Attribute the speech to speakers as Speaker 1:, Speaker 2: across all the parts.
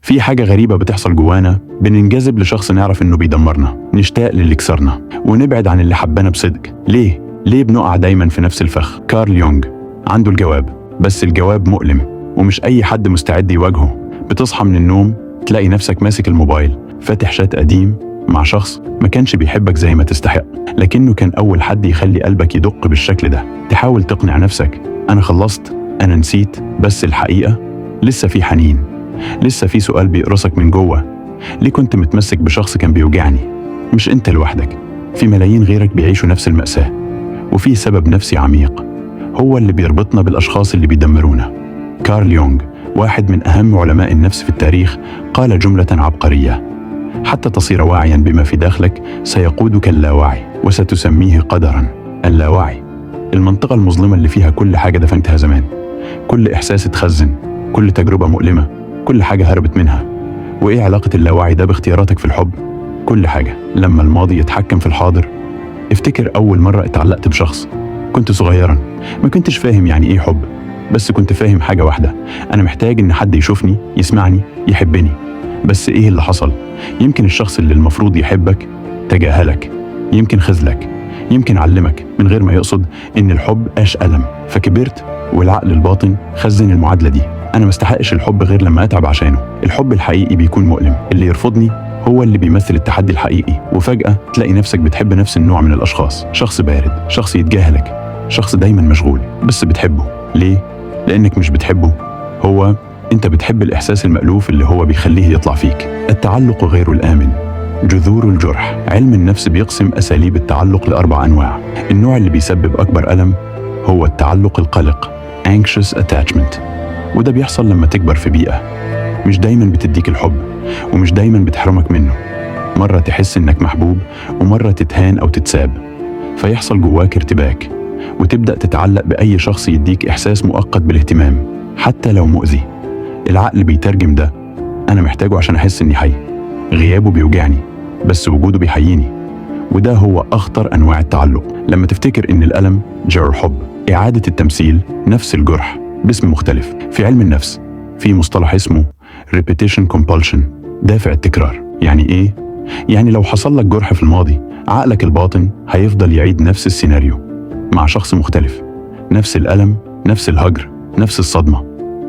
Speaker 1: في حاجة غريبة بتحصل جوانا، بننجذب لشخص نعرف إنه بيدمرنا، نشتاق للي كسرنا، ونبعد عن اللي حبانا بصدق. ليه بنقع دايما في نفس الفخ؟ كارل يونغ عنده الجواب، بس الجواب مؤلم ومش أي حد مستعد يواجهه. بتصحى من النوم تلاقي نفسك ماسك الموبايل فاتح شات قديم مع شخص ما كانش بيحبك زي ما تستحق، لكنه كان أول حد يخلي قلبك يدق بالشكل ده. تحاول تقنع نفسك أنا خلصت، أنا نسيت، بس الحقيقة لسه في حنين، لسه في سؤال بيقرصك من جوه. ليه كنت متمسك بشخص كان بيوجعني؟ مش أنت لوحدك، في ملايين غيرك بيعيشوا نفس المأساة، وفي سبب نفسي عميق هو اللي بيربطنا بالأشخاص اللي بيدمرونا. كارل يونغ واحد من أهم علماء النفس في التاريخ قال جملة عبقرية: حتى تصير واعيا بما في داخلك سيقودك اللاوعي وستسميه قدرا. اللاوعي، المنطقة المظلمة اللي فيها كل حاجة دفنتها زمان، كل إحساس اتخزن، كل تجربة مؤلمة، كل حاجة هربت منها. وإيه علاقة اللاوعي ده باختياراتك في الحب؟ كل حاجة. لما الماضي يتحكم في الحاضر، افتكر أول مرة اتعلقت بشخص. كنت صغيرا، ما كنتش فاهم يعني إيه حب، بس كنت فاهم حاجة واحدة: أنا محتاج إن حد يشوفني، يسمعني، يحبني. بس إيه اللي حصل؟ يمكن الشخص اللي المفروض يحبك تجاهلك، يمكن خذلك، يمكن علمك من غير ما يقصد إن الحب ألم. فكبرت والعقل الباطن خزن المعادلة دي: أنا ما استحقش الحب غير لما أتعب عشانه. الحب الحقيقي بيكون مؤلم، اللي يرفضني هو اللي بيمثل التحدي الحقيقي. وفجأة تلاقي نفسك بتحب نفس النوع من الأشخاص، شخص بارد، شخص يتجاهلك، شخص دايما مشغول، بس بتحبه. ليه؟ لأنك مش بتحبه هو، أنت بتحب الإحساس المألوف اللي هو بيخليه يطلع فيك. التعلق غير الآمن، جذور الجرح. علم النفس بيقسم أساليب التعلق ل4 أنواع. النوع اللي بيسبب أكبر ألم هو التعلق القلق، anxious attachment، وده بيحصل لما تكبر في بيئة مش دايما بتديك الحب، ومش دايما بتحرمك منه. مرة تحس إنك محبوب، ومرة تتهان أو تتساب، فيحصل جواك ارتباك، وتبدأ تتعلق بأي شخص يديك إحساس مؤقت بالاهتمام حتى لو مؤذي. العقل بيترجم ده: أنا محتاجه عشان أحس إني حي، غيابه بيوجعني بس وجوده بيحييني. وده هو أخطر أنواع التعلق. لما تفتكر إن الألم جرح الحب، إعادة التمثيل نفس الجرح باسم مختلف. في علم النفس في مصطلح اسمه repetition compulsion، دافع التكرار. يعني إيه؟ يعني لو حصل لك جرح في الماضي، عقلك الباطن هيفضل يعيد نفس السيناريو مع شخص مختلف، نفس الألم، نفس الهجر، نفس الصدمة.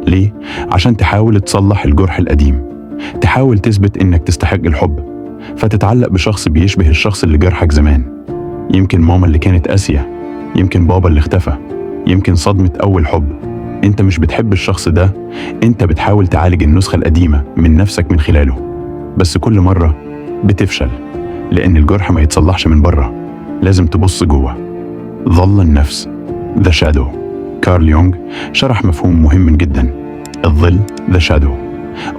Speaker 1: ليه؟ عشان تحاول تصلح الجرح القديم، تحاول تثبت إنك تستحق الحب، فتتعلق بشخص بيشبه الشخص اللي جرحك زمان. يمكن ماما اللي كانت قاسية، يمكن بابا اللي اختفى، يمكن صدمة أول حب. أنت مش بتحب الشخص ده، أنت بتحاول تعالج النسخة القديمة من نفسك من خلاله، بس كل مرة بتفشل، لأن الجرح ما يتصلحش من بره، لازم تبص جوه. ظل النفس، The Shadow. كارل يونغ شرح مفهوم مهم جدا: الظل، The Shadow.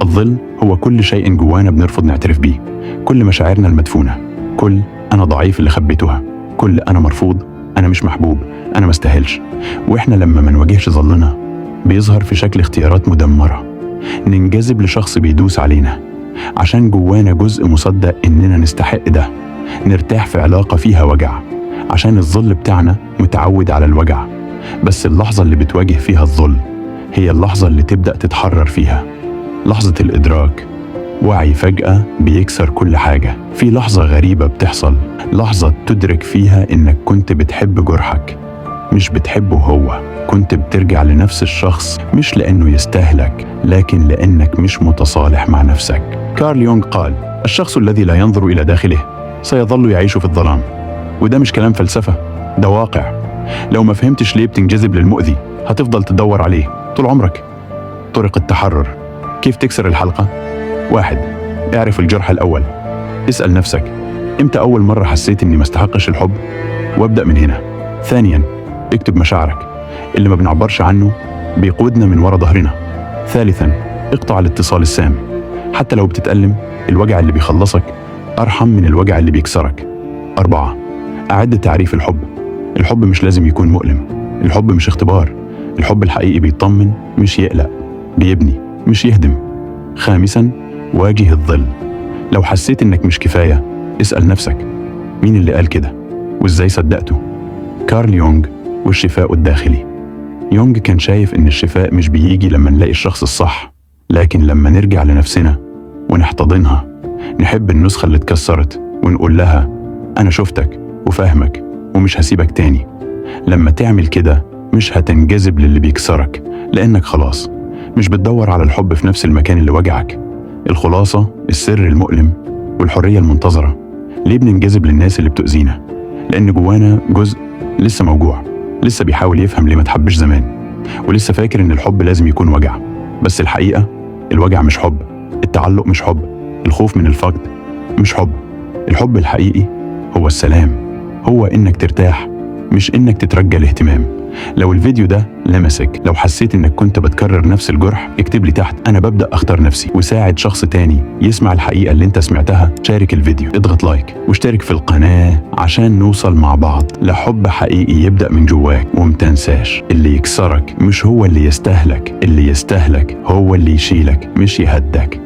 Speaker 1: الظل هو كل شيء جوانا بنرفض نعترف بيه، كل مشاعرنا المدفونة، كل أنا ضعيف اللي خبيتها، كل أنا مرفوض، أنا مش محبوب، أنا ما استاهلش. وإحنا لما ما نواجهش ظلنا بيظهر في شكل اختيارات مدمرة. ننجذب لشخص بيدوس علينا عشان جوانا جزء مصدق إننا نستحق ده، نرتاح في علاقة فيها وجع عشان الظل بتاعنا متعود على الوجع. بس اللحظة اللي بتواجه فيها الظل هي اللحظة اللي تبدأ تتحرر فيها، لحظة الإدراك. وعي فجأة بيكسر كل حاجة. في لحظة غريبة بتحصل، لحظة تدرك فيها إنك كنت بتحب جرحك، مش بتحبه هو. كنت بترجع لنفس الشخص مش لأنه يستاهلك، لكن لأنك مش متصالح مع نفسك. كارل يونغ قال: الشخص الذي لا ينظر إلى داخله سيظل يعيش في الظلام. وده مش كلام فلسفة، ده واقع. لو ما فهمتش ليه بتنجذب للمؤذي، هتفضل تدور عليه طول عمرك. طرق التحرر: كيف تكسر الحلقة؟ 1. اعرف الجرح الأول. اسأل نفسك: إمتى أول مرة حسيت إني ما استحقش الحب؟ وابدأ من هنا. 2. اكتب مشاعرك، اللي ما بنعبرش عنه بيقودنا من ورا ظهرنا. 3. اقطع الاتصال السام، حتى لو بتتألم، الوجع اللي بيخلصك أرحم من الوجع اللي بيكسرك. 4. أعد تعريف الحب. الحب مش لازم يكون مؤلم، الحب مش اختبار، الحب الحقيقي بيطمن مش يقلق، بيبني مش يهدم. 5. واجه الظل. لو حسيت إنك مش كفاية، اسأل نفسك: مين اللي قال كده؟ وإزاي صدقته؟ كارل يونغ والشفاء الداخلي. يونغ كان شايف إن الشفاء مش بيجي لما نلاقي الشخص الصح، لكن لما نرجع لنفسنا ونحتضنها. نحب النسخة اللي اتكسرت ونقول لها أنا شفتك وفاهمك ومش هسيبك تاني. لما تعمل كده مش هتنجذب للي بيكسرك، لأنك خلاص مش بتدور على الحب في نفس المكان اللي وجعك. الخلاصة، السر المؤلم والحرية المنتظرة. ليه بننجذب للناس اللي بتؤذينا؟ لأن جوانا جزء لسه موجوع، لسه بيحاول يفهم ليه ما تحبش زمان، ولسه فاكر إن الحب لازم يكون وجع. بس الحقيقة الوجع مش حب، التعلق مش حب، الخوف من الفقد مش حب. الحب الحقيقي هو السلام، هو إنك ترتاح مش إنك تترجى الاهتمام. لو الفيديو ده لمسك، لو حسيت إنك كنت بتكرر نفس الجرح، اكتب لي تحت أنا ببدأ أختار نفسي، وساعد شخص تاني يسمع الحقيقة اللي انت سمعتها. شارك الفيديو، اضغط لايك واشترك في القناة عشان نوصل مع بعض لحب حقيقي يبدأ من جواك. ومتنساش، اللي يكسرك مش هو اللي يستهلك، اللي يستهلك هو اللي يشيلك مش يهدك.